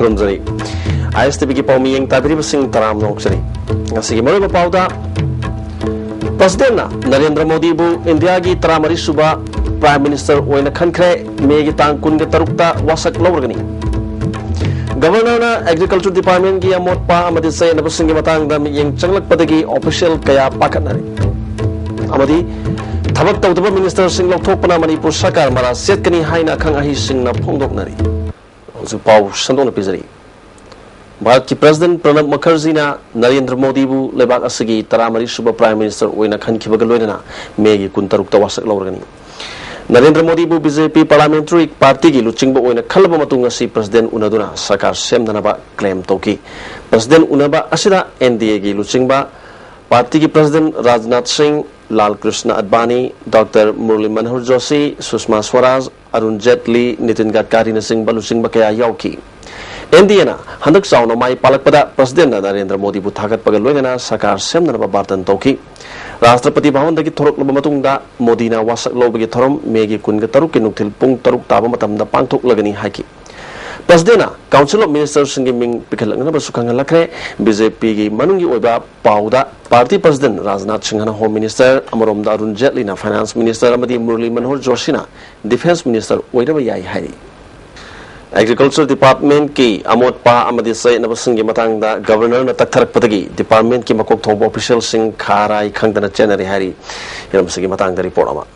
खुरुमजरी ISTV की पाउमी young ताबरीब Singh तराम नोक्सरी ngasi मरे pauda President Narendra Modi bu India की तरामरी सुबह Prime Minister ओइना खनखरे मे की तांग कुन के तरुकता वासक लौरगनी Governor Agriculture Department की अमोट पा अमदी से नबसिंग की मतंग दम यंग चंगलक पदगी official कया पाकत नरी अमदी थबक तौतब मिनिस्टर सिंह लौथोकपना मणिपुर सरकार मरा सेतकनी हाइना खंग अहि सिंह न फोंदोकनरी उजु पाउ संदोन पिजरी भारत की प्रेसिडेंट प्रणब मुखर्जी ना नरेंद्र मोदी बु लेबाक असगी तरामरी सुबह प्राइम मिनिस्टर ओइना खनखिबग लोइना मेगी कुंतरुक तवासक लौरगनी नरेंद्र मोदी बु बीजेपी पार्लियामेंट्री पार्टी की लुचिंग ओइना खलब मतुंग असि प्रेसिडेंट उनदुना सरकार सेमदनबा क्लेम तौकी प्रेसिडेंट उनबा असिदा एनडीए की लुचिंग पार्टी की प्रेसिडेंट राजनाथ सिंह लाल कृष्ण अडवाणी डॉक्टर मुरली मनोहर जोशी सुषमा स्वराज अरुण जेटली नितिन गडकरी न सिंह लुचिंग कया याउकी एनडीए ना हंदक चाउना माई पालकपदा प्रेसिडेंट नरेंद्र मोदी बु थागतपग लोइना सरकार सेमदनबा बार्तन तौकी राष्ट्रपति भवन दगी थोरकलब मतुंगदा मोदीना वासक लौबगी थोरम मेगी कुनग तरुक के नुक्थिल पुंग तरुक ताब मतमदा पांगथोकलगनी हाइकी प्रेसिडेंट काउंसिल ऑफ मिनिस्टर्स सिंगी मिंग पिखलंगना बसुखंग लखरे बीजेपी की मनुंगी ओइबा पाउदा पार्टी प्रेसिडेंट राजनाथ सिंह ना होम मिनिस्टर अमरोमदा अरुण जेटली ना फाइनेंस मिनिस्टर अमदी मुरली मनोहर जोशी ना डिफेंस मिनिस्टर ओइरबा याई हाइरी Agriculture Department की अमोट पा अमदी से नबसिंग की मतंगदा गवर्नर न तकथरक पदगी डिपार्टमेंट की मकोक थोब ऑफिशियल सिंह खाराई खंगदना चेनरी हारी यरमसिंग की मतंगदा रिपोर्ट अमा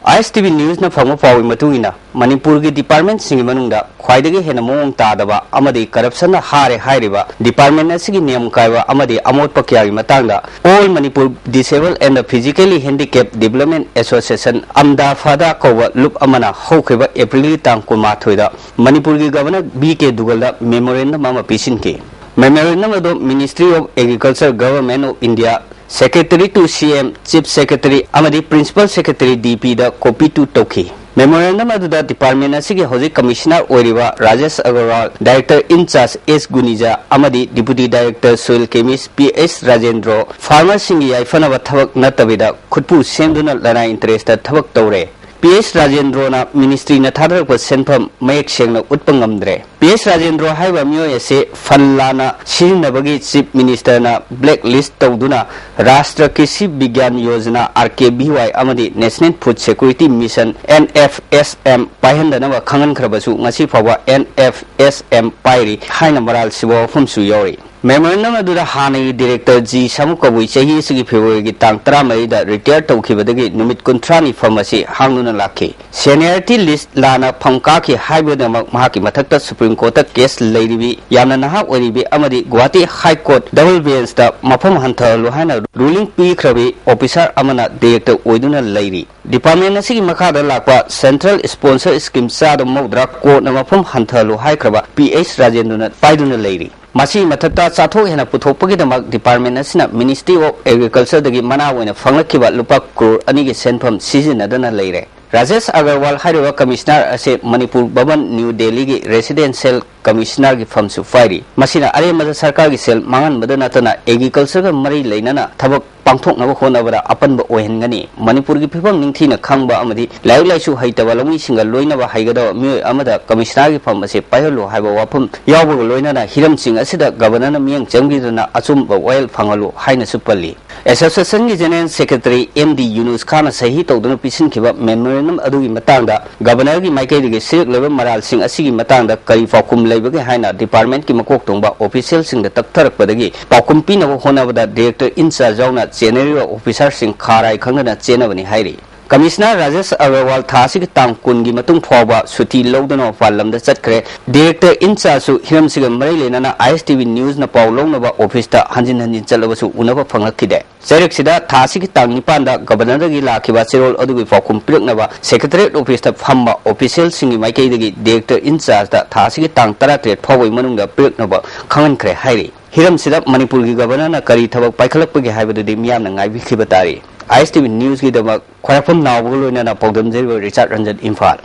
ISTV News na phangma pawi matungina Manipur gi department singi manungda khwaidagi hena mong tadaba amadi corruption na hare hairiba department asigi niyam kaiwa amadi amot pakya gi matangda All Manipur Disabled and Physically Handicapped Development Association amda fada kowa lup amana hokhiba April tang kumathoida Manipur gi governor BK Dugalda memorandum ama pisinke memorandum ado Ministry of Agriculture Government of India Secretary to CM, Chief Secretary, amadi Principal Secretary DP da copy to Toki. Memorandum aduda Department asigi hoji Commissioner Oiriba Rajesh Agarwal, Director in charge S Gunija, amadi Deputy Director Soil Chemist PS Rajendra, Farmer Singi Ifanaba Thavak Natabida, Kutpu Senduna Lana Interest Thavak Tore. PS Rajendra na Ministry na thadar ko senpham mayek sengna utpangamdre PS Rajendra haiba myoy ase fanlana sinabagi Chief Minister na blacklist tawduna Rashtra Krishi Vigyan Yojana RKBY amadi National Food Security Mission NFSM pahendana khangan khrabasu ngasi phawa NFSM pairi haina maral sibo phumsu yori Memorandum adura hanai director G Samukabui chahi sigi February gi tang 13 da retire tawkhibadagi numit 30 phamasi hangnuna lakhi seniority list lana phangka ki haibada mahaki mathakta Supreme Court ta case leiribi yamna naha oribi amadi Guwahati High Court double bench da mafam hanthalu haina ruling pi khrabi officer amana director oiduna leiri department asigi makhada lakpa central sponsor scheme sa da modra court na mafam hanthalu hai khraba PS Rajendra paiduna leiri Masi matata chathok hena puthokpagi damak department asina Ministry of Agriculture dagi mana oina phanglakiba lupa crore ani gi senpham sizinadana leire Rajesh Agarwal hariwa commissioner ase Manipur Bhavan New Delhi gi residential commissioner gi famsu fairi masina are mada sarkar gi sel mangan madana tana agriculture ga mari leinana thabak pangthok na khona bada apanba oihengani Manipur gi phibam ningthina khangba amadi lai laisu haitaba lomi singa loina ba haigada myoy amada commissioner gi fam ase payhalo haiba wafam yawba loina na hiram sing asida governor na miyang changbidana achum ba oil phangalo haina supalli association gi general secretary MD Yunus Khan sahi tawduna pisin khiba memorandum adugi matangda governor gi maikei gi sirk level maral sing asigi matangda kari fakum leibage haina department ki makok tongba official sing da taktarak padagi pakum pina hona bada director in charge jauna general officer sing kharai khangna chenabani hairi Commissioner Rajesh Agarwal thasig tang kungi matung phawba suti lodana palam da chatkre director in charge su hiram siga mari lenana ISTV News na pawlong na office ta hanjin chalabasu unaba phangakhide Serek sida thasig tang nipan da governor gi lakhiba chirol adugi fakum pirakna ba secretariat office ta phamba official singi maikei dagi director in charge da thasig tang 13 phawai manungda pirakna ba khangan khre hairi hiram sida Manipur gi governor na kari thabak paikhalakpagi haibadu de miyam na ngai bikhiba tari ISTV News ki dama khwarapam nawboloina na pawdam jeriba Richard Ranjan Imphal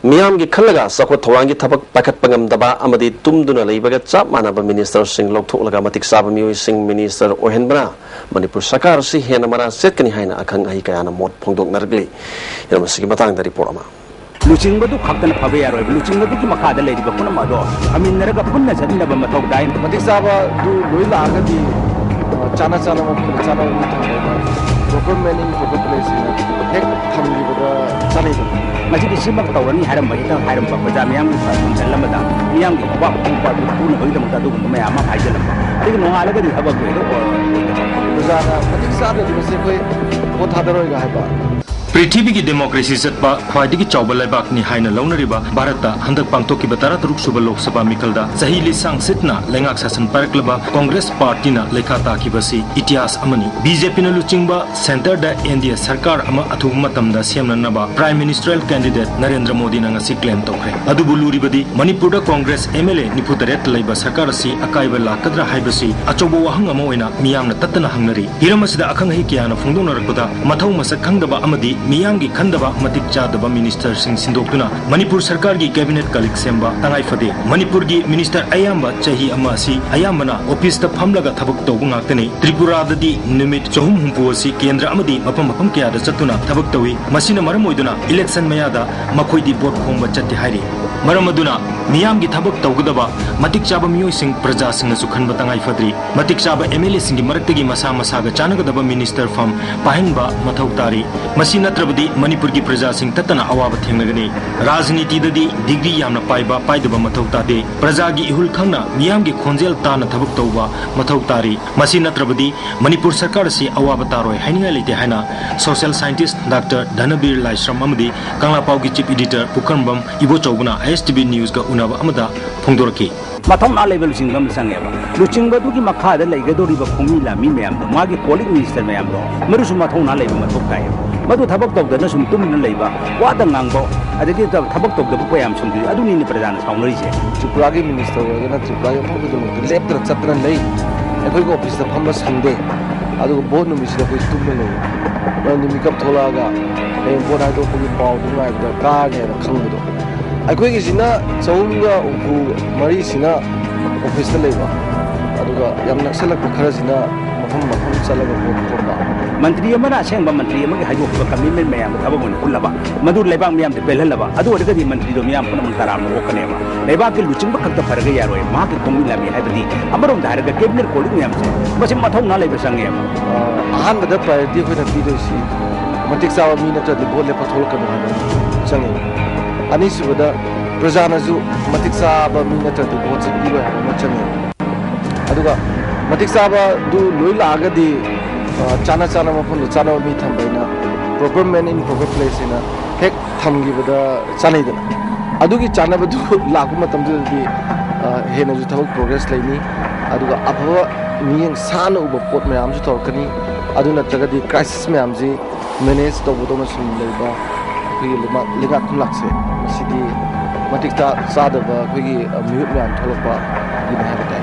Miyam ki khalaga sakwa thawang ki thabak pakat pangam daba amadi tumduna leibaga chap manaba minister sing loktholaga matik saba mioi sing minister ohenbana Manipur sarkar si hena mara setkani haina akhang ahi kayana mot phongdok nargli yamasigi matang da report ama luching badu khaktan phabe yaroi luching badu ki makha da leji bakuna ma do amin naraga punna chadina ba mathok dai matik saba du loi la ga di chana chana ma phun chana mi thang proper manning proper place hek thamgi bada chani do maji di simak tawrani haram bai ta haram ba baja miyam ki sallam da miyam ki ba ba du na bai da mata du ma ama phai jalam adi no ala ga di habak be do baja na matik saba di se koi ko thadaroi ga hai ba पृथ्वी की democracy चटपा ख्वाइदगी चौबा लेबाकनी हाइना लौनरिबा भारतता हंदक पांगथोकी Batra तरुक सुबा लोकसभा मिखलदा सही लिसांग सिटना लेंगाक शासन पारकलबा Congress party ना लेखा ताकीबसी इतिहास अमनी BJP ना लुचिंगबा centre दा NDA सरकार अमा अथुब मतमदा सेमननबा prime ministerial candidate Narendra Modi ना ngasi क्लेम तोखरे अदुबु लुरिबदी मणिपुर दा कांग्रेस एमएलए निफुतरेत लेबा सरकार असि अकाइबा लाकद्रा हाइबसी अचौबो वहंग अमा ओइना मियामना तत्तना हंगनरी हिरमसिदा अखंग हि कियाना फुंगदोनरकदा मथौ मसक खंगदबा अमदी मियाम की खंडबा मतिक चादबा मिनिस्टर सिंह सिंदोक्तुना मणिपुर सरकार की कैबिनेट कलिक सेंबा तंगाई फदे मणिपुर की मिनिस्टर अयाम्बा चही अमासी अयाम्बना ऑफिस ता फमलगा थबक तौबु ngaktani त्रिपुरा ददी निमित चहुम हुंपु असि केंद्र अमदी मफम मफम कयादा चतुना थबक तवी मसिना मरम ओइदुना इलेक्शन मयादा मखोइदी वोट खोंबा चत्ति हाइरि मरम अदुना मियाम की थबक तौगदबा मतिक चाबा मियोइ सिंह प्रजा सिंह सु खनबा तंगाई फद्री मतिक चाबा एमएलए सिंह की मरक्तगी मसा मसागा चानगदबा मिनिस्टर फम पाहिनबा मथौ तारी मसि नत्रबदी मणिपुर की प्रजा सिंह तत्तना अवाब थेंगनगनी राजनीति ददी डिग्री यामना पाइबा पाइदबा मथौ तादे प्रजा की इहुल खंगना मियाम की खोंजेल ताना थबक तौबा मथौ तारी मसि नत्रबदी मणिपुर सरकार से अवाब तारोय हाइनिंगा लेते हाइना social scientist doctor Dhanbir Laishram अमदी कंगलापाव की चीफ एडिटर पुकरबम इबो चौगुना ISTV न्यूज का उनाबा अमदा फोंदोरकी mathong na level sing lam sang eba luching badu ki makha da lei ga dori ba khumi la mi mayam do ma gi police minister mayam do maru su mathong na level mathok kai madu thabak tok da na sum tum na leiba wa da ngang bo adagi da thabak tok da bu payam sum di adu ni ni pradhan saunari se tripura gi minister wa na tripura gi phok du lep tra chatra lei ekoi ko office da phamba sangde adu bo nu mi sida koi tum na lei na ni mikap thola ga e bo na do ko paw du na da ka ne da khang do ekoi gi sina chawum ga upu mari sina office da leiba adu ga yam naksalak khara sina mafam mafam chalaga bo thomba मंत्री असेंब मंत्री हाइजोब commitment ma'am थबक उल्लब मधु लेबाक ma'am पेलहलब अदुदी मंत्री ma'am पुनः तराम ओकनेब लेबाक की लुचिंब खत फरग यारोय खोमी लामी है कैबिनेट कोलिंग मैम से मथौ ना लेब संगे अहमद प्रायोरिटी अखोना पीदोसी मतिक चाव मी नत्रदि भोट लेप थोलकनो संगे अनिसुबदा प्रजानाजु मतिक चाव मी नत्रदि भोट पीबो हाबो संगे अदुगा मतिक चाव दु लोइ लागदि chana chana ma phun chana mi tham baina proper man in proper place ina hek thamgi bada chanai dana adugi chana badu lagu matam di hena ju thawak progress laini aduga abhawa miyang sana uba pot mayam ju thorkani aduna tagadi crisis mayam ji manage to bodo ma sum leiba khoi lima khulak se sidi matikta sadaba khoi miyut mayam tholokpa ina habatai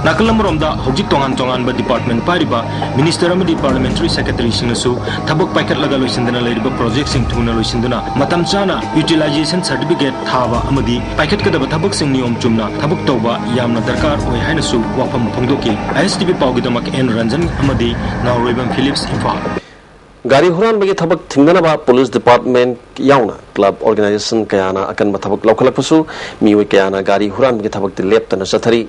नाकलमरोमदा हौजिक तोंगान तोंगान बा department पारिबा minister अमदी parliamentary secretary सिंगसु थबक पाइकट लगा लोइसिंदना लेरिबा प्रोजेक्ट सिंग थुना लोइसिंदना मतम चाना यूटिलाइजेशन सर्टिफिकेट थाबा अमदी पाइकट कदब थबक सिंग नियम चुमना थबक तौबा यामना दरकार ओय हाइनसु वाफम फोंदोकी ISTV पाउगिदमक एन रंजन अमदी नावरेबम फिलिप्स इम्फाल गाड़ी हुरान बगे थबक थिंगनबा पुलिस डिपार्टमेंट याउना क्लब ऑर्गेनाइजेशन कयाना अकन थबक लौखलकपसु मिवे कयाना गाड़ी हुरान बगे थबक लेप्तना चथरी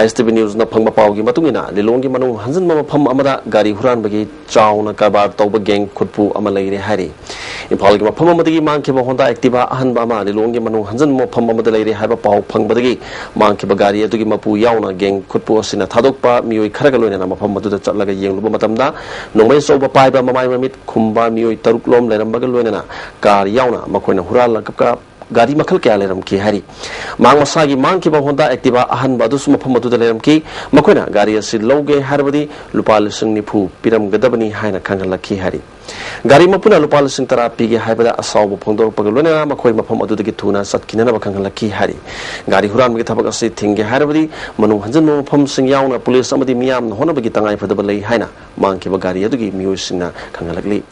ISTV न्यूज न फंगबा पावगी मतुंगिना लिलोंगी मनु हंजन मफम अमदा गाड़ी हुरान बगी चाउना कारबार तौब गैंग खुदपु अमा लेरे हारी इम्फाल की मफम अमदगी मांगखेबा होंडा एक्टिवा अहनबा अमा लिलोंगी मनु हंजन मफम अमदा लेरे हाबा पाव फंगबदगी मांगखेबा गाड़ी अदुगी मपु याउना गैंग खुदपु असिना थादोकपा मियोय खरगा लोइना मफम मदुदा चटलगा येंगलुबा मतमदा नोंमै सोबा पाइबा ममाय ममित खुम्बा मियोय तरुक लोम लेरमबगा लोइना कार याउना मखोइना हुराल लकका गाड़ी मखल क्या लेरम की हारी मांग मसागी मांग की बहुंदा एक्टिवा अहन बादुस मफम मदुदा लेरम की मखोइना गाड़ी असि लौगे हारबदी लुपा लिसिंग निफु पिरम गदबनी हाइना खंगलखी हारी गाड़ी मपुना लुपा लिसिंग तरा पीगे हाइबदा असाव फोंदोर पगलोना मखोइ मफम मदुदगी थुना सटकिनना खंगलखी हारी गाड़ी हुरान के थबक असि थिंगे हारबदी मनु हंजन मफम सिंग याउना पुलिस अमदी मियाम होनबगी तंगाई फदब लई हाइना मांग की गाड़ी अदुगी मियोसिंगना खंगलखली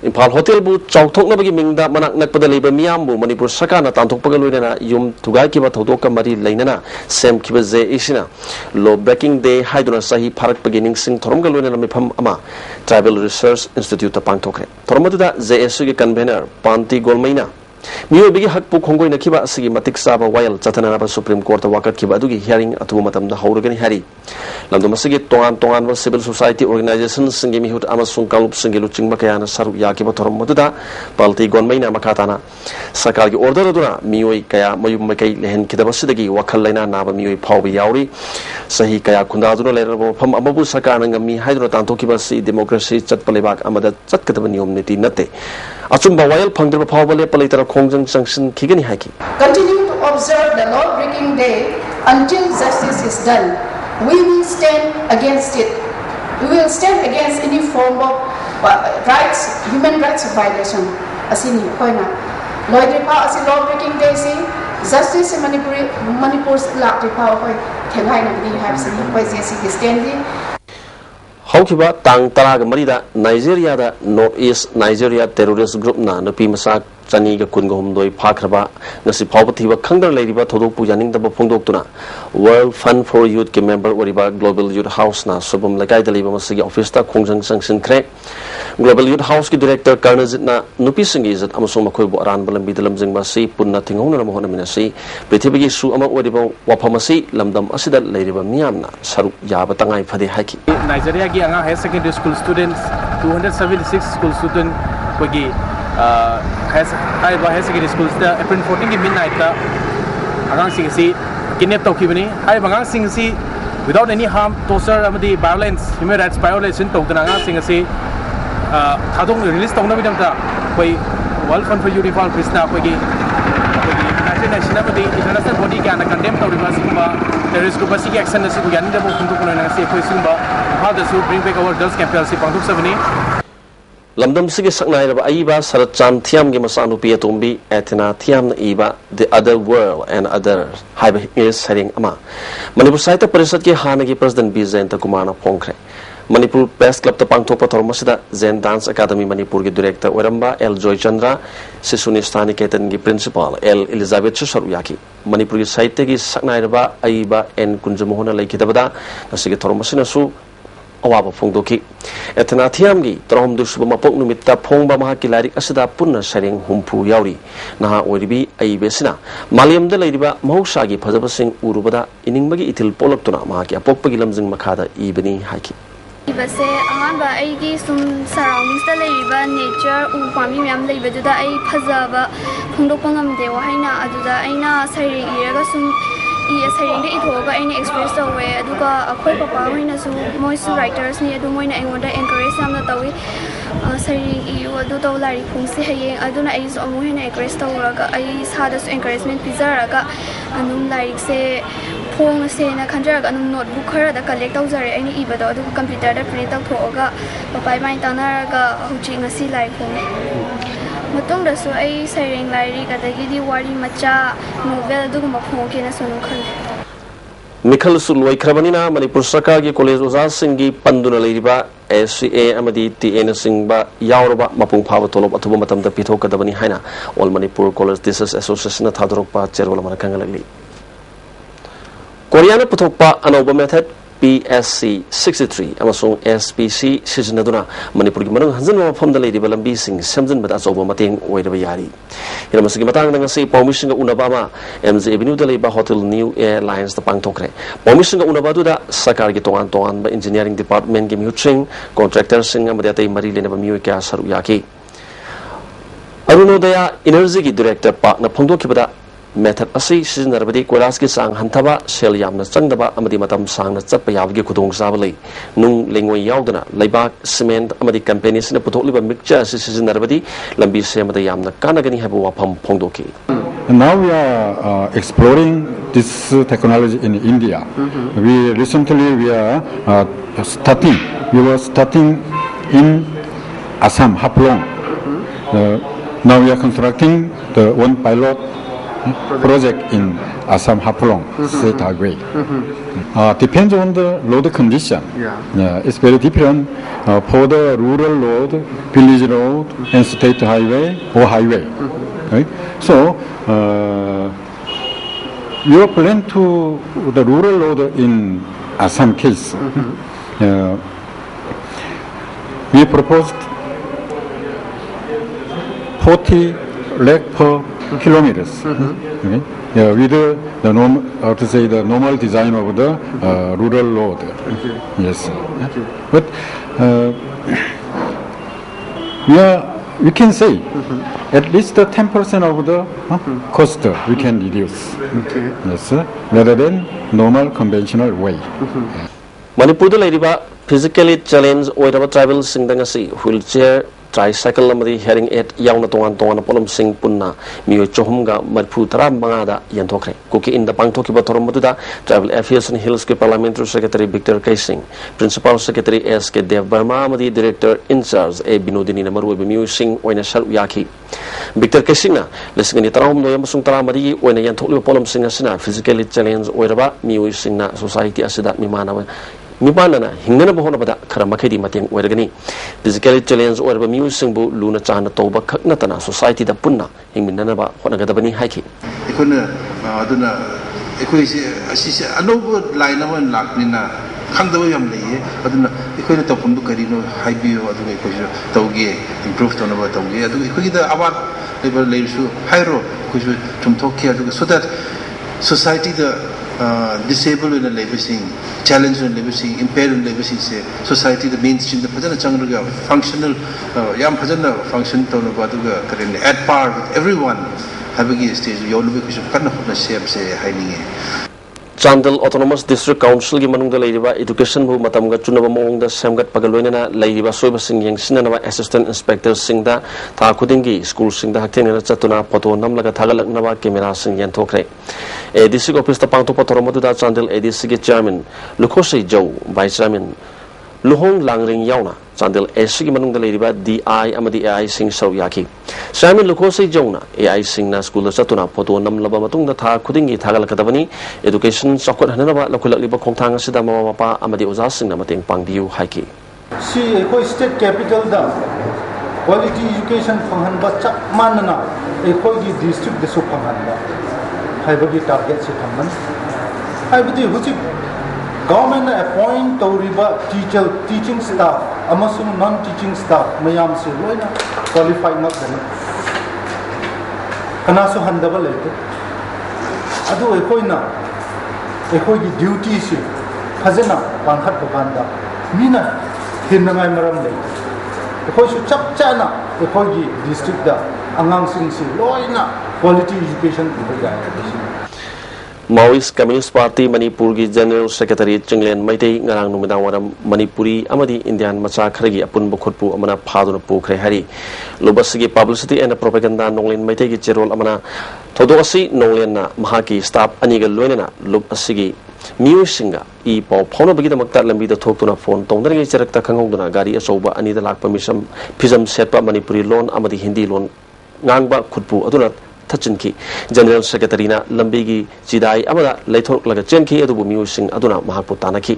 Impal Hotel bu chauthok na bagi mingda manak nakpada leiba miyam bu Manipur Sarkar na tanthok pagal loina yum thugai kiba thodok ka mari leinana sem kiba je isina law breaking day haiduna sahi pharak pagi ningsing thorom ga loina mifam ama Tribal Research Institute ta pangthokre thoromatuda JSU gi convener Panti Golmaina Miyo bigi hak pu khongoi nakiba asigi matik saba wayal chatana ba Supreme Court wakat kiba adugi hearing atu matam da hauragani hari lamdom asigi tongan ba civil society organizations singi mihut amasung kalup singi luching makayana saru ya kiba thorom maduda Palti Gonmaina makatana Sarkar gi order aduna miyoi kaya mayum makai lehen kidaba sidagi wakhal laina naba miyoi phawbi yauri sahi kaya khunda aduna lerabo pham amabu Sarkar ngami haiduna tantokiba si democracy chatpalebak amada chatkadaba niyom niti nate achumba wayal phangdra phawbale palaitara khongjang sanction khigani haki Continue to observe the law-breaking day until justice is done. We will stand against it. We will stand against any form of human rights violation. Asini koina. Law-breaking day say justice in Manipur's law-breaking koi thelai na ni have sini koi jesi standing. Haukiba tang taraga marida Nigeria da Northeast Nigeria terrorist group na nupi masak chani ga kun gom doi phakraba ngasi phawba thiba khangdar leiriba thodok pu yaning daba phongdoktuna World Fund for Youth ke member oriba Global Youth House na subum lagai daliba masigi office ta khongjang sanction khre Global Youth House ki director Karnazit na nupi singi zat amasung makhoi bo aran balam bidalam jingba si punna thingona na mohona minasi prithibigi su ama oriba waphamasi lamdam asida leiriba miyamna saru yaba tangai phade haki Nigeria ki anga higher secondary school students 276 school student kogi higher secondary schools the April 14 ki midnight ta agang sing si kidnap tawkhibani hai bangang sing si without any harm torture amadi violence human rights violation tawdana agang sing si thadong release tawna bidam ta koi World Fund for Youth Krishna kogi United Nations amadi international body ki ana condemn tawriba singba terrorist group asi ki action asi ko yani dabo khundu kono na si koi singba how the should bring back our girls campaign si pangthok sabani Lamdam sigi saknai raba aiba sarat chan thiam gi masanu pi atombi Athena thiam na iba The Other World and Other haiba is heading ama Manipur Sahitya Parishad ki hana gi President B Jayanta Kumar na phongkhre Manipur Press Club ta pangthokpa thormasida Zen Dance Academy Manipur gi director Oramba L Joy Chandra Sisuni Sthani Ketan gi principal L Elizabeth Saruyaki Manipur gi Sahitya gi saknai raba aiba N Kunjamohona laikidabada nasigi thormasina su awaba phongdoki Athena thiam gi trom du suba mapok numitta phongba mahaki larik asida punna sareng humpu yauri naha oribi aibesina maliam da leiriba mahausa gi phajaba sing urubada iningbagi ithil poloktuna mahaki apokpagi lamjing makhada ibani haki ibase angaba aigi sum surroundings da leiriba nature u pami myam leibaduda ai phajaba phongdokpa ngamde wahaina aduda aina sareng iraga sum saying the itoga any express away aduga akhoi papa hoina su moisu writers ni adu moina engoda encourage samna tawi saying iu adu to lari phungsi hayeng aduna ai so moina encourage tawraga ai sada su encouragement pizaraga anum like se phong se na khanjaraga anum notebook khara da collect tawjare ani ibada adu computer da print tawthoga papai mai tanaraga huchi ngasi lai phong matong da so ai saying lari kadagidi wari macha novel duguma phongke na sonu khale Mikhal Sulwai Krabanina Manipur Sarkar gi college oza singi panduna leiriba SCA amadi TN singba yaurba mapung phaba tolop athuba matam da pithokadabani haina All Manipur College Teachers Association na thadorokpa cherwala mana kangalagli Koreana puthokpa anoba method PSC 63 amasung SPC sizinaduna Manipur gi manung hanjan mafam da leiriba lambi sing samjin bada asoba mateng oiraba yari Masigi matang dengan si permission unabama MZ Avenue da leiba Hotel New Airlines da pangtokre permission unaba du da Sarkar gi tongan ba engineering department gi miutring contractor sing amadi atai mari lena ba miu kya saru yaki Arunodaya energy gi director pa na phongdoki bada method asi sizinarbadi koilas ki sang hantaba sel yamna changdaba amadi matam sang na chappa yawgi khudong sabalai nung lengoi yaudana leibak cement amadi company sina puthokliba mixture asi sizinarbadi lambi semada yamna kanagani habu wafam phongdoki Now we are exploring this technology in India. We were starting in Assam, Haplong. Now we are constructing the one pilot project in Assam Hapulong State Highway. Depends on the road condition. It's very different for the rural road, village road, and state highway or highway. Right? So your plan to the rural road in Assam case, we proposed 40 lakh per kilometers. Okay? With the normal design of the rural road. Yes. But we can say at least 10% of the cost we can reduce. Yes, rather than normal conventional way. Manipur the physically challenged or tribal singdangasi wheelchair tricycle amadi hearing aid yauna tongan polom sing punna miyo chohumga marphu tara mangada yanthokre kuki in the pangthoki batorom maduda tribal affairs and hills ke parliamentary secretary Victor Kaising, principal secretary S.K. Dev Burma amadi director in charge a binodini na maru miyo sing oina sal yaki Victor Kaising na lesing ni tarawm no yamasung tara mari oina yanthokli polom sing asina physically challenged oiraba miyo sing na society asida mimana Mibanana, Hingana Bohonabada, Karamakedi Matin, Wergani, physically challenged or amusing bu Luna Chana Toba Kaknatana, Society da Punna, Himinanaba, Honagadabani Hiki. Ikuna, Aduna, Equisi, a noble line of one Laknina, Kandawam Lay, Aduna, Equina Topundu Carino, Hibio, Aduna, Togi, improved on about Togi, Equida Abat, Labor Lasu, Hyro, which would from Tokyo, so that society the disabled in the labor scene, challenged in the labor scene, impaired in the labor scene, society the mainstream the Pajana functional Yam Pajana function to at par with everyone having a stage Yolubish of Kanapuna shape say hiding. Chandel Autonomous District Council gimanung da leiriba education bu matamga chunaba mong da samgat pagaloina leiriba soiba sing yang sinana assistant inspector sing da tha khudingi school sing da hakthena chatuna photo namlaga thagalakna ba camera sing yan thokre ADC office ta pangto patoromodu da Chandel ADC ge chairman Lukhosei Jau vice chairman Luhong Langring Yauna Chandel ASC gimanung da leiriba DI amadi AI sing sau yaki Chairman Lukhosei Jauna AI sing na school chatuna photo namlaba matung da tha khudingi thagalakadabani education sakot hanaba lakulakliba khongthang asida mama mapa amadi oza sing na mateng pangbiu haiki si ekoi state capital da quality education phanghan ba chak manna ekoi gi district de su phanghan ba haibagi target se thamman haibadi huchi government appoint tawriba teaching staff amasung non teaching staff mayam se loina qualified not dana kana su handaba lete adu ekoina ekoi gi duty se khazana pangkhat banda mina hinangai maram le ekoi su chap chana ekoi gi district da angang sing se loina quality education diba Maoist Communist Party Manipur gi General Secretary Chinglen Maitei ngarang numidang waram Manipuri amadi Indian macha kharagi apun bukhotpu amana phaduna pukre hari lobasigi publicity and propaganda nonglen Maitei gi cherol amana thodoasi nonglen na mahaki staff aniga loinena lobasigi Musinga I pau phone bagi damakta lambi da thoktuna phone tongdari cherakta khangongduna gari asoba ani da lakpa misam phizam setpa Manipuri loan amadi Hindi loan ngangba khutpu aduna Tachinki, General Secretary na Lambigi, Jidai, Amada, Lator Lagachenki, Adubu Musing, Aduna, Mahaputanaki.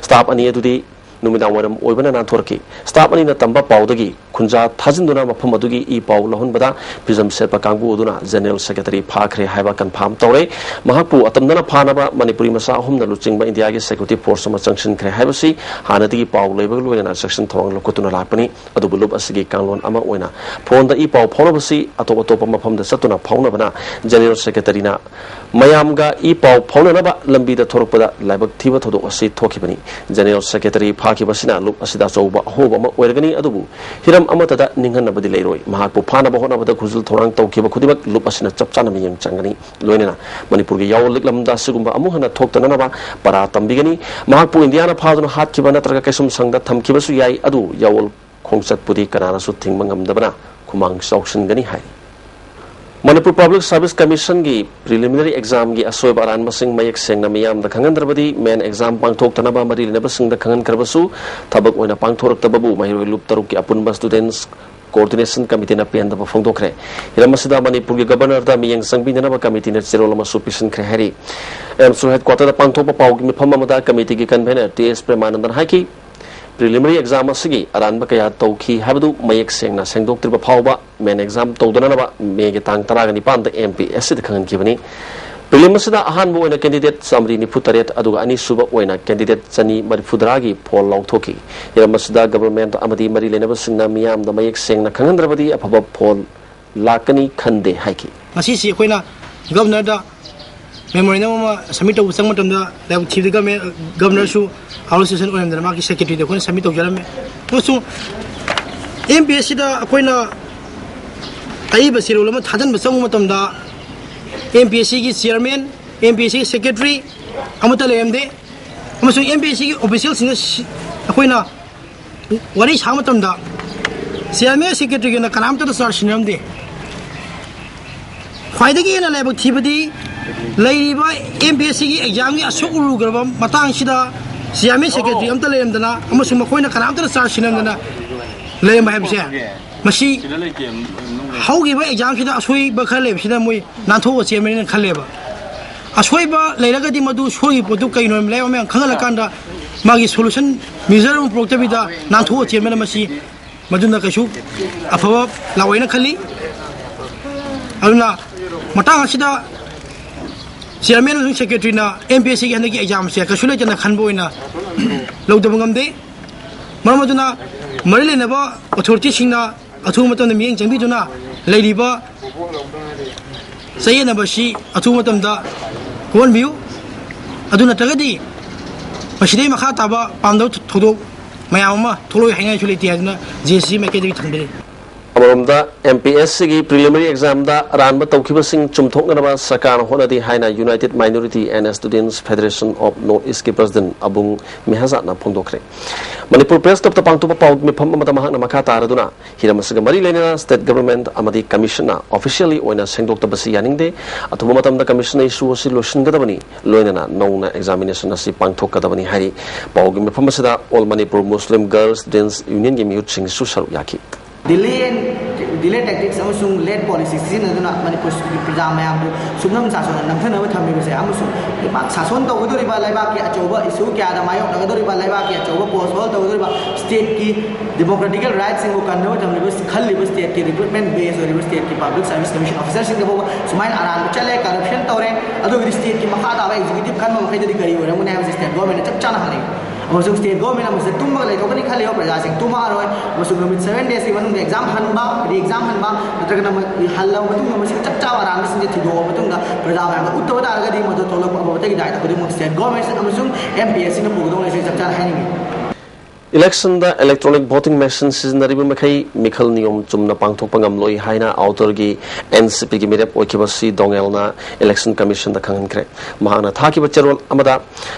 Stop any today, Numidawaram, Oibana Torki. Stop any Tamba Paudagi, Kunja, Tazinduna, Mapamadugi, E. Paul Lahunbada, Pisam Sepa Kangu Uduna, General Secretary Pakre, Havakan Pam Tore, Mahapu, Atamana Panaba, Manipuri Masa, Hum, the Luching by India's Security Force of Junction Krehavasi, Hanati, Paul Label, and a section Tong Lokotuna Lapani, Adubulub Asigi Kanlon Amawena. Ponda E. Paul Ponabasi, Atopama from the Satuna Ponabana, General Secretary na Mayamga E. Paul Ponaba, Lambi the Torpada, Labak Tiva to Osi Tokibani, General Secretary Paki Basina, Lup Asida Soba, Hobama, Wergani Adubu, Hiram Amatada, Ningan Abadileroy, Mahapu Panabahona, the Kuzul Torang Tokiba Kudiba, Lupasina Chapchanami and Changani, Luena, Manipuri Yaw Lamda Sugumba Amuhana Tokanaba, Paratam Bigani, Mahapu Indiana Padon Hat Kibana Trakasum Sanga Tam Kibasu Yai Adu, Yawal Kongsat Pudi Kanana Suting Mangam Dabana, Kumang Sauction Gani Hai. Manipur Public Service Commission gi preliminary exam gi asoy baran masing mayek seng na miyam da khangan darbadi main exam pangthok tanaba mari na basing da khangan karbasu thabak oina pangthorok tababu mahiro lup taruk ki apun ba students coordination committee na pen da phongdokre hiram masida manipur gi governor da miyang sangbinana ba committee na zero lama supisin khre hari so headquarter da pangthok pa pau gi mifam amada committee gi convener ts premanandan haiki preliminary exam asigi aran ba kaya tauki habdu mayek sengna sengdok triba phawba main exam tawdana ba me gi tang tara ga ni pan da MPSC da khan kibani prelims da ahan bo na candidate samri ni futaret aduga ani suba oina candidate chani marifudragi poll lauthoki hiram government amadi mari lenaba singna miyam da mayek sengna khangandrabadi afaba poll lakani khande haiki masi si koina governor da memory na ma submit to sang matam da level 3 ga me governor su association onem da ma ki secretary da koina submit to jara me to su MPSC da koina ai ba sirul ma thadan ba sang matam da MPSC ki chairman MPSC secretary amata lemde amasung MPSC ki official singa akoina wari sa matam da chairman secretary na kanam ta sar sinamde khwaidagi na lebak thibadi lairiba MPSC ki exam ni asuk uru garba matang sida chairman secretary amta lemdana amasung makoina kanam ta sar sinamdana lem habse masi haugi ba exam sida asoi ba khale sida moi nanto chairman khale ba asoi ba leiraga di madu soi potu kai nom le me khangala kanda magi solution mizoram protebida nanto chairman masi maduna kashu afawa lawaina khali alna matang sida chairman secretary na MPSC gi handaki exam se kasule jana khanboina lawdabangam de mamaduna marile na ba authority singna athu matam miyeng jangbi juna leiriba sayena bashi athu matam da kon view aduna tagadi maside makha taba pamdo thodo mayama tholoi haingai chuliti aduna JC makedi thangbe amamda MPSC gi preliminary exam da ranba tawkiba sing chumthoknaba sakar honadi haina United Minority and Students Federation of North East ki president abung mihaza na phongdokre Manipur press top pangtu pau mi pham amata mahana makha taraduna hiramasiga mari lena state government amadi commissioner officially oina sengdok ta basi yaningde atuma matam da commissioner issue si lotion gadabani loina nona examination asi pangthok kadabani hari pau gi mi pham asida all Manipur Muslim Girls Students Union gi miut sing su saru yaki delay tactics amasung late policies sinaduna Manipur praja mayam du subnam sason namthana ba thammi base amasung sason to godori ba laiba ki achoba issue kya da mayok da godori ba laiba ki achoba post hol to godori ba state ki democratic rights sing ko kanno thammi bas khalli bas state ki recruitment base or state ki public service commission officer sing bo sumain aran chale corruption tore adu state ki makha da ba executive kan mo khai di kari ora mun have state government chap chana hane amasung state government amasung tumba lai ko ni khali ho praja sing tuma aroi amasung limit 7 days ki manung exam hanba exam hanba natragana halla matung amasung chap chawa ram sing je thido matung da praja ma utto da ga di modo tolok ba ba gi dai ta ko state government amasung MPSC na pugdong lai chap chana hani election da electronic voting machine siznariba makai mikhal niyom chumna pangthok pangam loi haina autor gi NCP gi mirep okibasi dongelna election commission da khangan kre mahana thaki ba cherol amada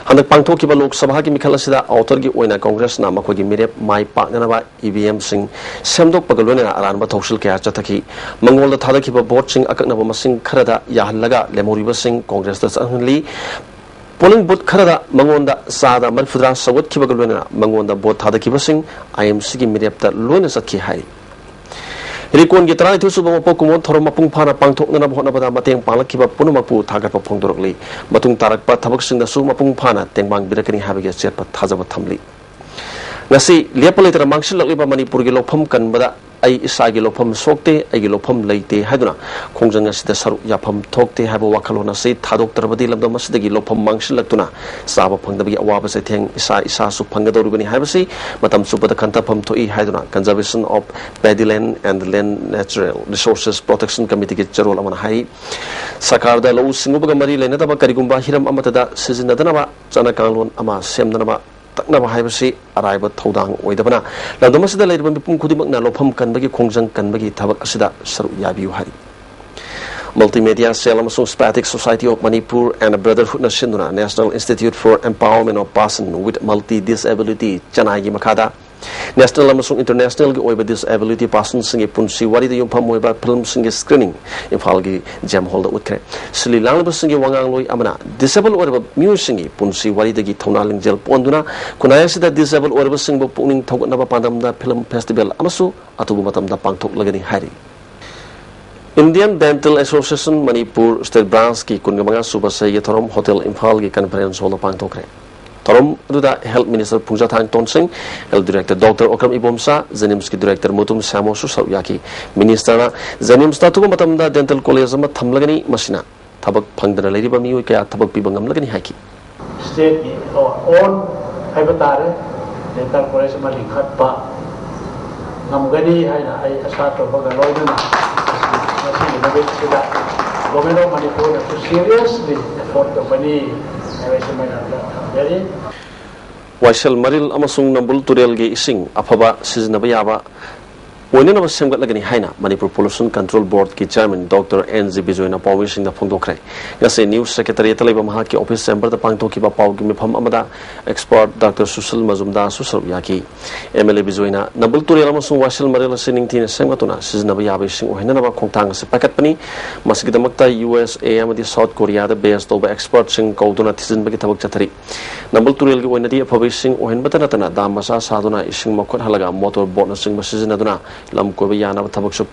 handak pangthok ki ba lok sabha gi mikhal asida autor gi oina congress na makho gi mirep mai pakna ba EVM sing semdok pagalona aran ba thausil kya chathaki mangol da thadaki ba vote sing akakna ba masing kharada yahallaga lemori ba sing congress da chanli polling booth kharada mangonda sada marfudra sawat ki bagalona mangonda vote thada ki basing IMC gi mirepta loina sakhi hai rikon gi trai thu suba po kumon thorom mapung phana pangthok na bhona bada mateng palak ki ba punumak pu thaga pa phongdorokli matung tarak pa thabak sing da su mapung phana tengbang birakani habage chet pa thajaba thamli ngasi lepalitra mangsil lakli ba Manipur gi lopham kan bada ai isagi lopham sokte ai gi lopham leite haduna khongjang asida saru yapham thokte haba wakhalona sei thadok tarbadi lamdam asidagi lopham mangsil laktuna saba phangdabi awaba se theng isa su phangadorubani habasi matam subada khanta pham thoi haduna conservation of paddyland and land natural resources protection committee ki charol amana hai sakar da lo singubaga mari lena da karigumba hiram amata da sizinadana ba chana kanglon ama semdana ba takna ba haibasi araiba thodang oidabana lamdam asida leirba mipum khudimakna lopham kanbagi khongjang kanbagi thabak asida saru yabiu hari Multimedia Cell amasung Spatic Society of Manipur and Brotherhood na sinduna National Institute for Empowerment of Person with Multi-Disability chanai gi makhada national amasung international gi oiba disability person singi punsi wari da yumpham oiba film singi screening imphal gi jam hall da utkre sili langlaba singi wangang loi amana disable oiba mu singi punsi wari da gi thona lingjel ponduna kunaya sida disable oiba singbo pungning thogatna ba pandam da film festival amasu atubu matam da pangthok lagani hari Indian Dental Association Manipur State Branch ki kungamanga subasai thorom hotel imphal gi conference hall pangthokre thorom duda health minister Pungja Thang Ton Singh health director Dr. Okram Ibomsa Zenims ki director Mutum Samo Susau yaki minister na Zenims ta tugu matam da dental college ma thamlagani masina thabak phangdana leiriba mioi kaya thabak pibangam lagani haki state ki on haibatare dental college ma likhat pa ngamgani haina ai asa to baga loiduna Government of Manipur to seriously effort the money Waishal Maril Amasung Nambul Turel ge ising afaba siznabayaba Wenina was Semgatlagani Haina, Manipur Pollution Control Board ki Chairman Dr. N.Z. Bizoina Powishing the Pongdokre. Yase News Secretary Talibam Haki Office Sember the Pangtoki Pau Gimipam Amada, expert Dr. Susil Mazumda Susal Yaki, MLA Bizoina, Nambul Turielamasung Washal Marilla Sinning Tina Sematuna, Siznabayaba Sing Ohinaba Kontang Sepakatpani, Maskidamakta USA Amadi South Korea, the best over experts in Koduna Tizin Bagitabak Chatari. Nambul Turil Wenadi Powishing Ohinbatanatana, Damasa Saduna, Ishing Mokot Halaga, Motor Board Sing Masinaduna. Lam ko bayana tabak sub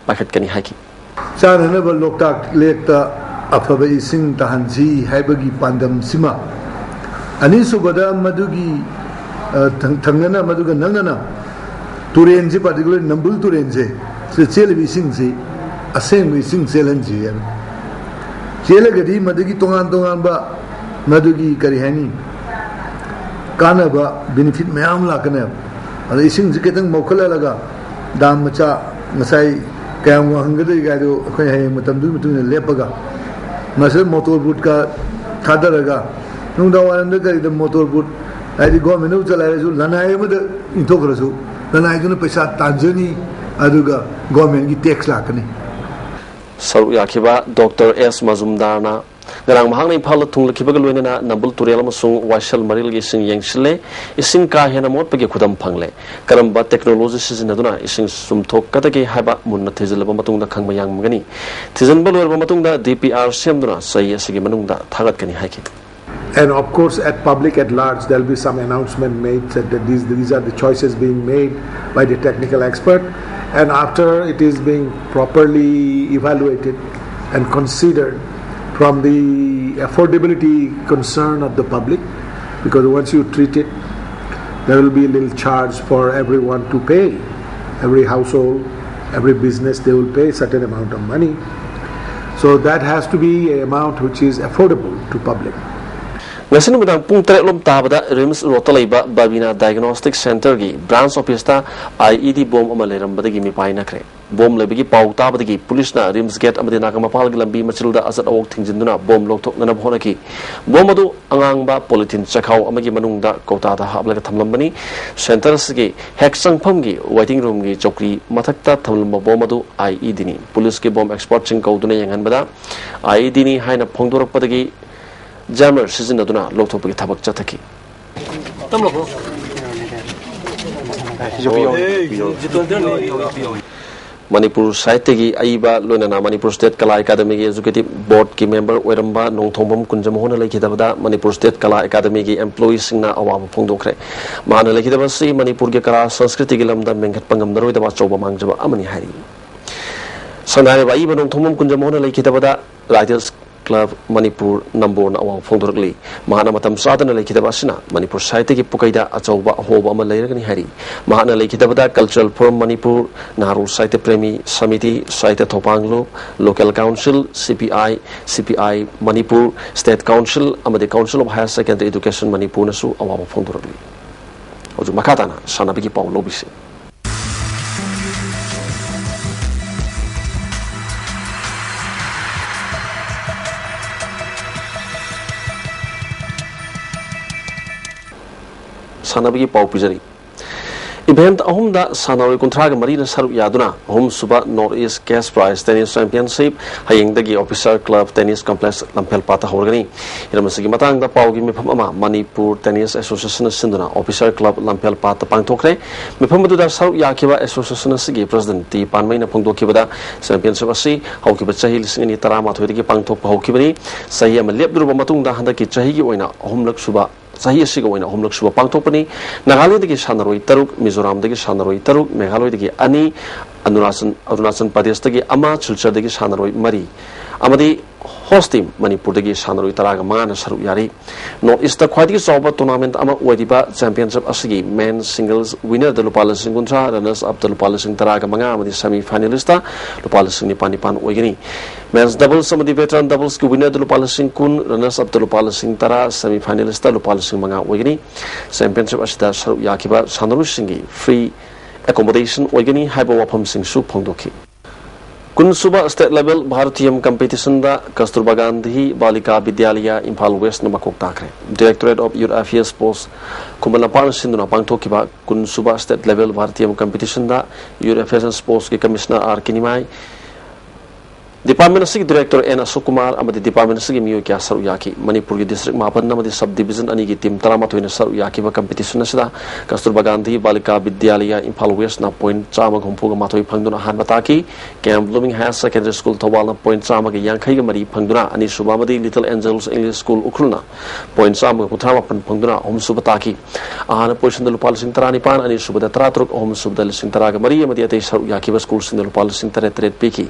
paket kani haki sana na loktak lekta afaba ising tahanji haibagi pandam sima ani subada madugi thangana maduga nangana turenji particular nambul turenje se chelebi singji aseng sing chelanji chelagadi madugi tongan ba madugi kari hani kana ba benefit mayam lakana ala ising jiketang mokhala laga dam macha ngasai kayam hangade gado khoi hay matam du mutune lepaga masal motor boot ka thadaraga nungda waranda gari da motor boot ai government u chalai su lanai ma da intokrasu lanai du paisa tanjani aduga government gi tax lakani saru yakiba Dr. S Mazumdarna Garang mahang na impala tung lakibaga luena nambul turiala masung washal maril gi sing yengsile ising ka hena mot pagi khudam phangle karamba technology sizinaduna ising sumthok katagi haba munna thizilaba matungda khangma yang mgani thizin balwer matungda DPR semduna sai asigi manungda thagat kani haiki. And of course, at public at large, there will be some announcement made that these are the choices being made by the technical expert, and after it is being properly evaluated and considered from the affordability concern of the public, because once you treat it, there will be a little charge for everyone to pay. Every household, every business, they will pay a certain amount of money. So that has to be an amount which is affordable to public. Ngasin midang pung lom tabada rims rotalaiba babina diagnostic center gi branch office ta IED bomb amaleram badagi mi paina kre bomb lebigi pau tabadagi police na rims gate amadi nakamapal gi lambi machilda asat awok thingjinduna bomb lokthok nana bhonaki bomb adu angang ba polythene chakhau amagi manungda kota da hablaga thamlambani centers gi hek sangpham gi waiting room gi chokri mathakta thamlamba bomb adu IED ni police gi bomb expert sing kauduna yangan bada IED ni haina phongdorak padagi Jammer season aduna lokthopagi thabak chathaki Manipur site gi aiba loinana Manipur State Kala Academy gi executive board ki member oiramba nongthongbam kunjam hona lekhidabada Manipur State Kala Academy gi employees singna awam phongdokre mana lekhidaba si Manipur gi kala sanskriti gi lamda mengkhat pangam daroi da choba mangjaba amani hari sanai ba aiba nongthongbam kunjam hona lekhidabada Riders Club Manipur number na awang phongdorli mahana matam sadana lekhidaba asina Manipur site gi pukaida achauba hoba ama leiragani hari mahana lekhidabada cultural forum Manipur naru site premi samiti site thopanglo local council CPI Manipur state council amade council of higher secondary education Manipur nasu awang phongdorli oju makatana sanabigi paulo bisi Sanabigi pau pijari Event ahumda sanaroi kuntraga marina saruk yaduna ahum suba North East Cash Prize Tennis Championship hayengdagi Officer Club Tennis Complex Lampel Pata horgani iramasigi matangda paugi mifam ama Manipur Tennis Association sinduna Officer Club Lampel Pata pangthokre mifam aduda saruk yakiba association sigi President T Panmaina phongdokibada championship asi haukiba chahi lising ni tarama thoidagi pangthokpa haukibani sahi ama lepduruba matungda handaki chahi gi oina ahumlak suba sahi asiga oina ahumlak suba pangthokpani Nagaland dagi sanaroi taruk Mizoram dagi sanaroi taruk Meghaloi dagi ani Arunachal Pradesh dagi ama Silchar dagi sanaroi mari amadi host team Manipur dagi sanaroi taraga mangana saruk yari North East da khwaidagi chawba tournament ama oidiba championship asigi men's singles winner da lupa lasing kuntra runners up da lupa lasing taraga manga amadi semi finalist da lupa lasing nipan oigani men's doubles amadi veteran doubles ki winner da lupa lasing kun runners up da lupa lasing tara semi finalist da lupa lasing manga oigani championship asida saruk yakiba sanaroi singi free accommodation oigani haiba wafam sing su phongdoki Kunsuba state level Bharatiyam competition da Kasturba Gandhi Balika Vidyalaya Imphal West na makok takre Directorate of Youth Affairs Post Kumbalapan sinduna pangthokiba Kunsuba state level Bharatiyam competition da Youth Affairs Post ki Commissioner R Kinimai Department Sigi Director N Asukumar amadi Department Sigi Miyo kya saru yaki Manipur ki district mapan namadi subdivision ani ki team tarama thoina saru yaki ba competition asida Kasturba Gandhi Balika Vidyalaya Imphal West na point chama gompu ga mathoi phangduna han bataki Camp Blooming Higher Secondary School Thawal na point chama ga yankhai ga mari phangduna ani subamadi Little Angels English School Ukrulna point chama ga puthama pan phangduna hom subataki ahana position da lupal sing tarani pan ani subada tratruk hom subda sing taraga mari amadi atei saru yaki ba school sing da lupal sing tare piki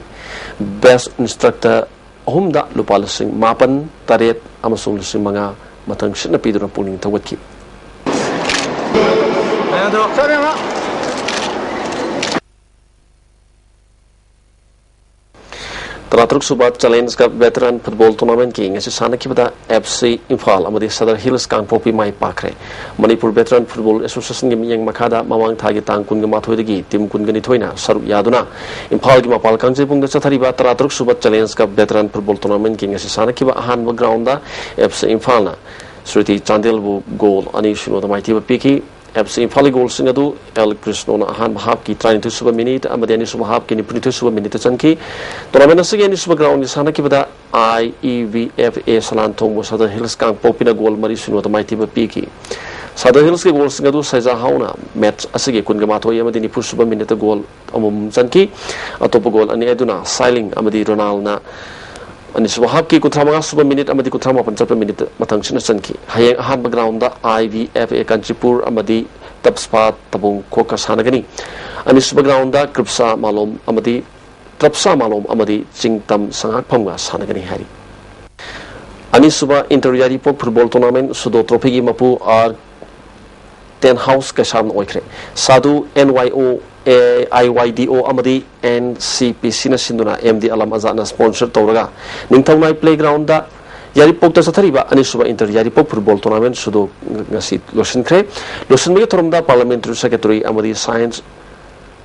best instructor ahumda lupa lasing mapan taret amasung lasing mga matang sina pidura puning tawatki Teratruk Subat Challenge Cup Veteran Football Tournament ki ngasi sana kibada FC Imphal amadi Sadar Hills Kangpopi mai pakre Manipur Veteran Football Association gi miyang makada mawang thagi tang kun ga mathoi dagi team kun gani thoina saruk yaduna Imphal gi mapal kangje pung da chathariba Teratruk Subat Challenge Cup Veteran Football Tournament ki ngasi sana kiba ahan ground da FC Imphal na Sriti Chandel bu goal ani shino da maiti ba piki FC Imphal goal sing adu El Krishno na ahan bahab ki 32 minute amadi ani subahab ki ni 22 minute chanki tournament asigi ani subah ground ni sana kibada IEVFA salan thong Sadar Hills kang popina goal mari shino da maiti ba piki Sadar Hills ke goal sing adu saija hauna match asigi kun ga mathoi amadi ni subah minute goal amum chanki atop goal ani eduna sailing amadi Ronald na ani subahab ki kuthama subah minute amadi kuthama panchapa minute matang sina chanki hayeng ahan background da IVFA Kanchipur amadi tapspa tabung khoka sanagani ani subah ground da kripsa malom amadi trapsa malom amadi chingtam sangak phamga sanagani hari ani subah inter-yari po football tournament sudo trophy gi mapu ar 10 house ka sam oikre sadu NYO IYDO amadi NCPC na sinduna MD Alam Azana sponsor tawraga ningthawnai playground da yaripok ta sathariba ani suba inter yaripok football tournament sudo ngasi losin mege thoromda parliamentary secretary amadi science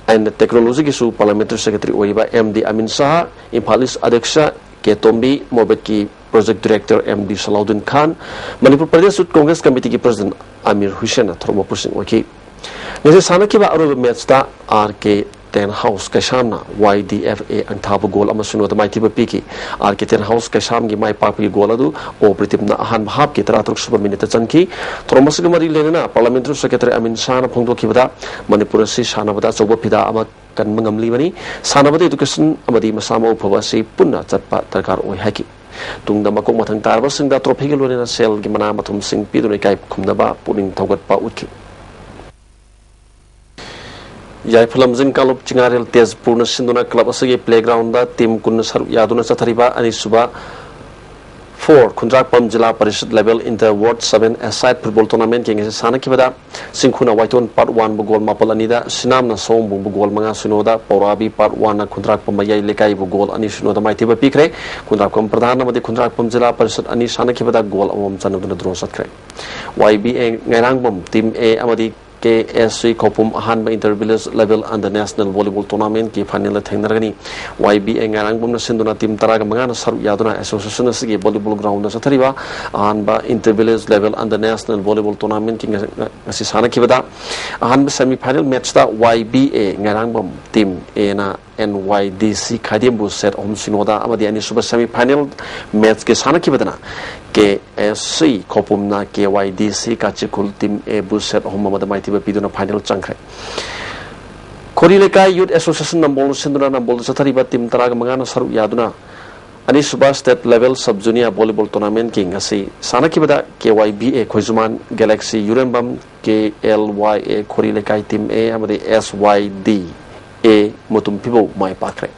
and technology ki su parliamentary secretary oiba MD Amin Shah Imphalis Adyaksha Ketombi Morbet ki project director MD Salahuddin Khan Manipur Pradesh Youth Congress committee ki president Amir Hussain thoroma pusing oki ngasi sana kiba aroba match da RK 10 house ka shamna YDFA ang thaba goal amasuno da maiti ba piki RK 10 house ka sham gi mai pak pi goal adu operative na ahan bahab ki taratruk suba minute chanki thromas gamari lenana parliamentary secretary Amin Shah na phongdo kibada Manipur si sana bada choba phida ama kan mangamli bani sana bada education amadi masama uphaba si punna chatpa tarkar oi haki tungda makok mathang tarba singda trophy gi lorena sel gi mana mathum sing pidunai kai khumnaba puning thogat pa utki Yai Phalam Jing Kalup Chingarel Tezpur na sinduna club asagi playground da team kun saruk yaduna chathariba ani suba 4 Khundrak Pam Jila Parishad level inter ward 7 aside football tournament ki ngese sana kibada singkhuna waiton part 1 bu goal mapal ani da sinam na som bu goal manga sunoda Paurabi part 1 na Khundrak Pam yai lekai bu goal ani sunoda maiti ba pikre Khundrak Pam pradhan na madi Khundrak Pam Jila Parishad ani sana kibada goal amom chanaduna draw satkre YBA ngairang bom team A amadi KSC Kopum Ahanba Inter-Village Level and the National Volleyball Tournament ki final thengnargani YBA ngarang bumna sinduna team taraga mangana saru yaduna association asigi volleyball ground sa thariba Ahanba Inter-Village Level and the National Volleyball Tournament ki ngasi sana kibada Ahanba semi final match da YBA ngarang bum team A na NYDC Khadimbu set om sinoda amadi ani super semi final match ke sana kibadana KSC Kopum na KYDC Kachikul team A bu set om mamada maiti ba piduna final changkre Korileka Youth Association nambol sinduna nambol sathariba team taraga mangana saru yaduna ani super state level sub junior volleyball tournament king asi sana kibada KYBA Khoizuman Galaxy Urembam KLYA Korileka team A amadi SYD A mutum pibo mai pakre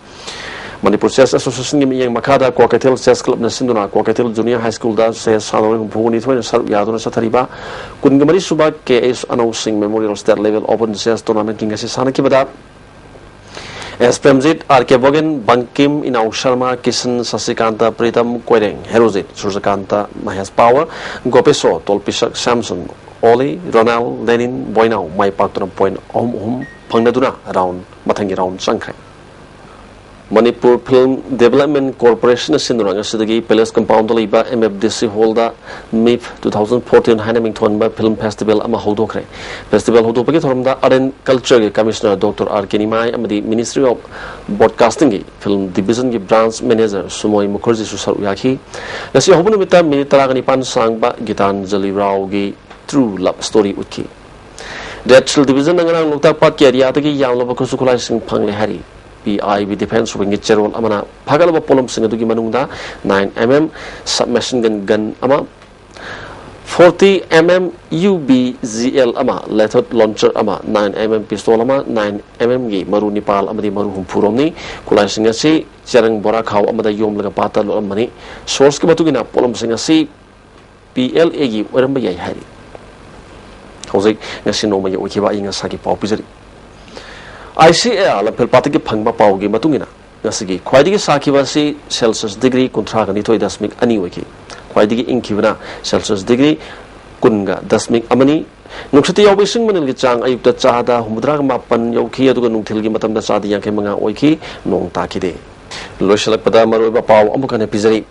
Manipur Chess Association gi yang makada Kwakatel Chess Club na sinduna Kwakatel Junior High School da se sanori phuni thoi saru yaduna sathariba kungamari suba KS announcing Memorial State Level Open Chess Tournament king asi sana kibada SPMZ RK Bogen Bankim Inau Sharma Kisan Sasikanta Pritam Koireng Herozit Surzakanta Mahesh Power Gopeso Tolpisak Samson Oli Ronald Lenin Boinau mai paktuna point Pangnaduna around Matangi round Sankrai Manipur Film Development Corporation Sinduranga Sidagi Palace Compound Liba MFDC Holda MIP 2014 Hanamington by Film Festival Ama Hodokre Festival Hodopaki Thormda Art Culture Commissioner Dr. R. Kenimai Amadi Ministry of Broadcasting Film Division Branch Manager Sumoi Mukherjee Susar Uyaki Nasi Hobunumita Minitaragani Pan Sangba Gitanjali Rao gi True Love Story Utki That division ng Lukta Pat Area tagi yang lo ko sukulay sing pangle hari PIB defense wing cherol amana phagalaba polom sing dugi manungda 9mm submachine gun ama 40mm UBZL ama lethal launcher ama 9mm pistol ama 9mm gi maru Nepal amadi maru humpuromni kulay sing asi cherang bora khaw amada yom laga pata lo amani source ki batugina polom sing asi PLA gi oramba yai hari Hosik ngasi no mai okiba inga sagi pau pizari ICL lapel patiki phangba pau gi matungina ngasi gi khwaidigi sakiba si Celsius degree kontra ga ni thoi dasmik ani oki khwaidigi inkibna Celsius degree kunga dasmik amani nuksati yawi sing manil gi chang ayukta chada humudra ga mapan yauki aduga nungthil gi matamda chadi yang manga oiki nong takide loisalak pada maroiba pau amukane pizari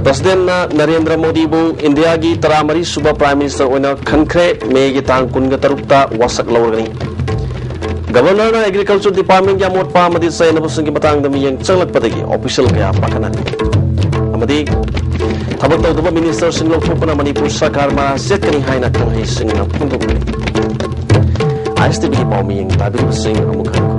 President Narendra Modi bu India gi taramari suba Prime Minister oina khankre May gi tang kun ga tarukta wasak lawrgani Governor na Agriculture Department ya mot pa amadi sai na busung gi batang da miyang changlak padagi official kaya pakanan amadi thabak tawdaba minister sing lok thopana Manipur Sarkar ma setkani haina khanghai sing na phundok ISTV pawmiyang tabi sing amukhan